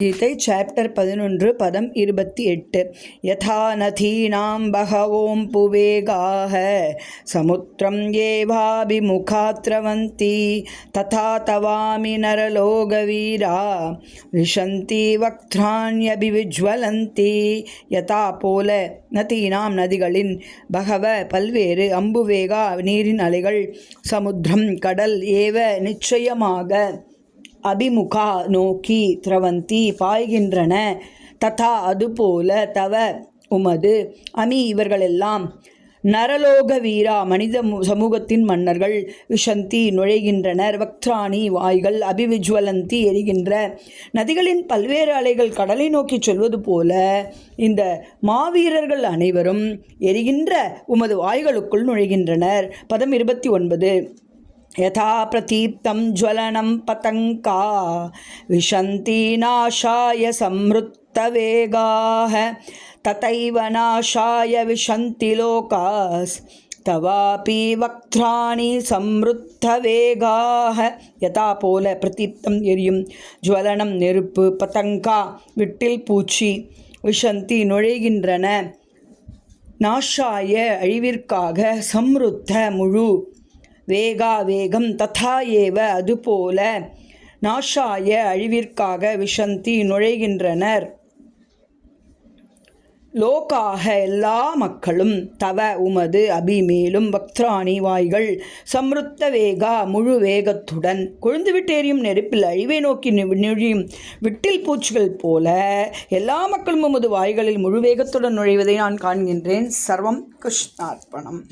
गीதை chapter 11 पदम 28 यथा नथीनां बहवों पुवेगाः समुद्रं येवाभिमुखात्रवन्ति तथा तवामि नरलोकवीरा विशन्ति वक्त्राण्यभिविज्वलन्ति यथा போல நதீனாம் நதிகளின் பகவ பல்வேறு அம்புவேகா நீரின் அலைகள் சமுத்திரம் கடல் ஏவ நிச்சயமாக அபிமுகா நோக்கி திரவந்தி பாய்கின்றன ததா அதுபோல தவ உமது அமி இவர்களெல்லாம் நரலோக வீரா மனித சமூகத்தின் மன்னர்கள் விஷந்தி நுழைகின்றனர் வக்திராணி வாய்கள் அபிவிஜ்வலந்தி எரிகின்ற நதிகளின் பல்வேறு அலைகள் கடலை நோக்கி சொல்வது போல இந்த மாவீரர்கள் அனைவரும் எரிகின்ற உமது வாய்களுக்குள் நுழைகின்றனர். பதம் 29 यथा प्रतीप्तं ज्वलनं पतङ्का विशन्ति नाशाय संवृत्तवेगाः तथैव नाशाय विशन्ति लोकास्तवापि वक्त्राणि संवृत्तवेगाः यथा போல பிரதீப்தம் எரியும் ஜுவலனம் நெருப்பு பதங்கா விட்டில் பூச்சி விஷந்தி நுழைகின்றன நாஷாய அழிவிற்காக சம்ருத்த முழு வேகா வேகம் ததா ஏவ அதுபோல நாஷாய அழிவிற்காக விஷந்தி நுழைகின்றனர் லோகாக எல்லா மக்களும் தவ உமது அபி மேலும் வக்திராணி வாய்கள் சம்ருத்த வேகா முழு வேகத்துடன் கொழுந்துவிட்டு எரியும் நெருப்பில் அழிவை நோக்கி நுழையும் விட்டில் பூச்சிகள் போல எல்லா மக்களும் உமது வாய்களில் முழு வேகத்துடன் நுழைவதை நான் காண்கின்றேன். சர்வம் கிருஷ்ணார்ப்பணம்.